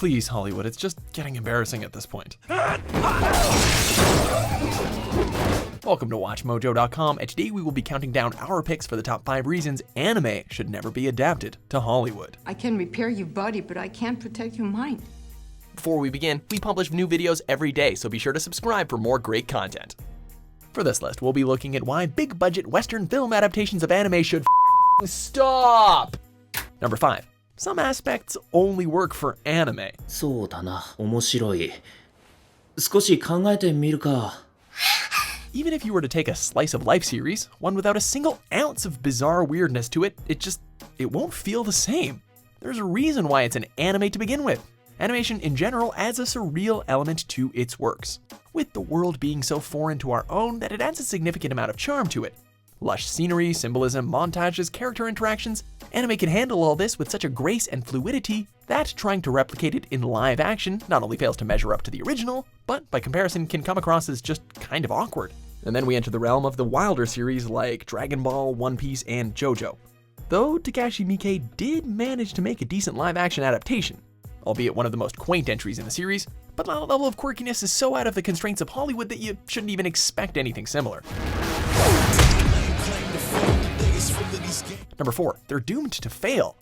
Please, Hollywood, it's just getting embarrassing at this point. Welcome to WatchMojo.com, and today we will be counting down our picks for the top 5 reasons anime should never be adapted to Hollywood. I can repair your body, but I can't protect your mind. Before we begin, we publish new videos every day, so be sure to subscribe for more great content. For this list, we'll be looking at why big-budget Western film adaptations of anime should stop! Number 5. Some aspects only work for anime. そうだな、面白い。少し考えてみるか。 Even if you were to take a slice of life series, one without a single ounce of bizarre weirdness to it, it won't feel the same. There's a reason why it's an anime to begin with. Animation in general adds a surreal element to its works, with the world being so foreign to our own that it adds a significant amount of charm to it. Lush scenery, symbolism, montages, character interactions, anime can handle all this with such a grace and fluidity that trying to replicate it in live action not only fails to measure up to the original, but by comparison can come across as just kind of awkward. And then we enter the realm of the wilder series like Dragon Ball, One Piece, and JoJo. Though Takashi Miike did manage to make a decent live-action adaptation, albeit one of the most quaint entries in the series, but the level of quirkiness is so out of the constraints of Hollywood that you shouldn't even expect anything similar. Number 4, they're doomed to fail.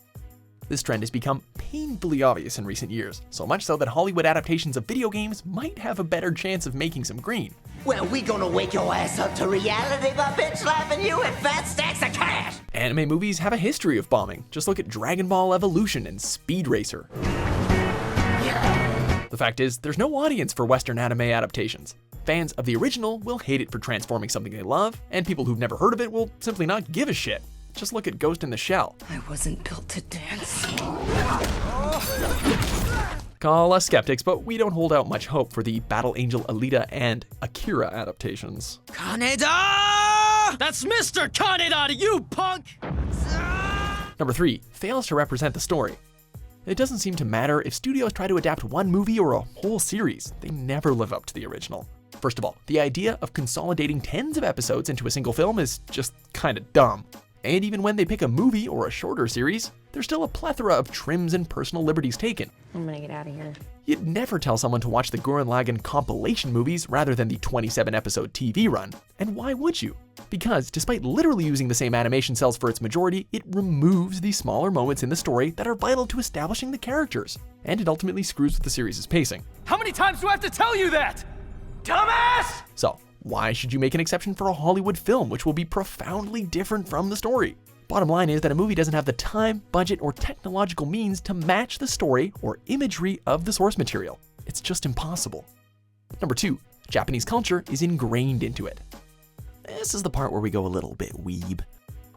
This trend has become painfully obvious in recent years, so much so that Hollywood adaptations of video games might have a better chance of making some green. Well, we gonna wake your ass up to reality by bitch slapping you at fat stacks of cash! Anime movies have a history of bombing. Just look at Dragon Ball Evolution and Speed Racer. The fact is, there's no audience for Western anime adaptations. Fans of the original will hate it for transforming something they love, and people who've never heard of it will simply not give a shit. Just look at Ghost in the Shell. I wasn't built to dance. Call us skeptics, but we don't hold out much hope for the Battle Angel Alita and Akira adaptations. Kaneda! That's Mr. Kaneda to you, punk! Number 3, fails to represent the story. It doesn't seem to matter if studios try to adapt one movie or a whole series. They never live up to the original. First of all, the idea of consolidating tens of episodes into a single film is just kinda dumb. And even when they pick a movie or a shorter series, there's still a plethora of trims and personal liberties taken. I'm gonna get out of here. You'd never tell someone to watch the Gurren Lagann compilation movies rather than the 27-episode TV run. And why would you? Because despite literally using the same animation cells for its majority, it removes the smaller moments in the story that are vital to establishing the characters. And it ultimately screws with the series' pacing. How many times do I have to tell you that? Dumbass! So, why should you make an exception for a Hollywood film which will be profoundly different from the story? Bottom line is that a movie doesn't have the time, budget, or technological means to match the story or imagery of the source material. It's just impossible. Number 2, Japanese culture is ingrained into it. This is the part where we go a little bit weeb.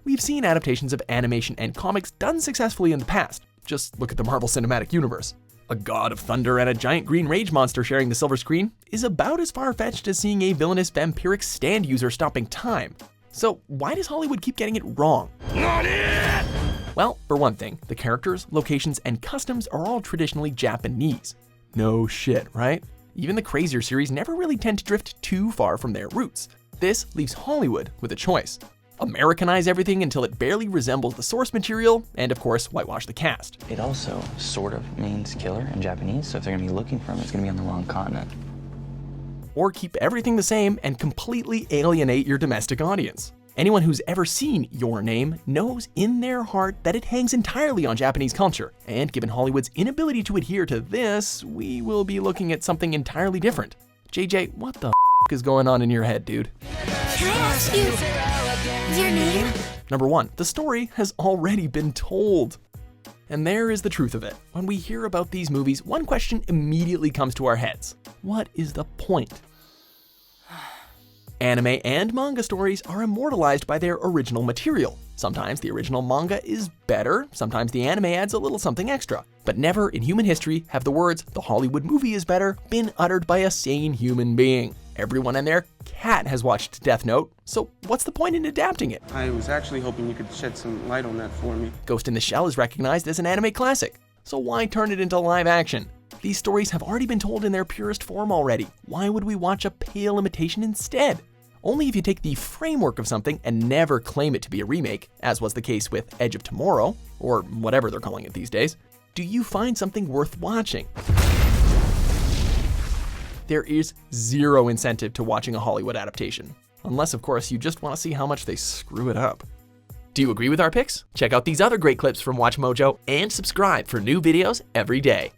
We've seen adaptations of animation and comics done successfully in the past. Just look at the Marvel Cinematic Universe. A god of thunder and a giant green rage monster sharing the silver screen is about as far-fetched as seeing a villainous vampiric stand user stopping time. So why does Hollywood keep getting it wrong? Not it! Well, for one thing, the characters, locations, and customs are all traditionally Japanese. No shit, right? Even the crazier series never really tend to drift too far from their roots. This leaves Hollywood with a choice. Americanize everything until it barely resembles the source material, and of course, whitewash the cast. It also sort of means killer in Japanese, so if they're gonna be looking for him, it's gonna be on the wrong continent. Or keep everything the same and completely alienate your domestic audience. Anyone who's ever seen Your Name knows in their heart that it hangs entirely on Japanese culture, and given Hollywood's inability to adhere to this, we will be looking at something entirely different. JJ, what the is going on in your head, dude? Can I ask you your name? Number 1, the story has already been told. And there is the truth of it. When we hear about these movies, one question immediately comes to our heads. What is the point? Anime and manga stories are immortalized by their original material. Sometimes the original manga is better, sometimes the anime adds a little something extra. But never in human history have the words, "the Hollywood movie is better," been uttered by a sane human being. Everyone and their cat has watched Death Note, so what's the point in adapting it? I was actually hoping you could shed some light on that for me. Ghost in the Shell is recognized as an anime classic, so why turn it into live action? These stories have already been told in their purest form already. Why would we watch a pale imitation instead? Only if you take the framework of something and never claim it to be a remake, as was the case with Edge of Tomorrow, or whatever they're calling it these days, do you find something worth watching. there is zero incentive to watching a Hollywood adaptation. Unless, of course, you just want to see how much they screw it up. Do you agree with our picks? Check out these other great clips from WatchMojo and subscribe for new videos every day.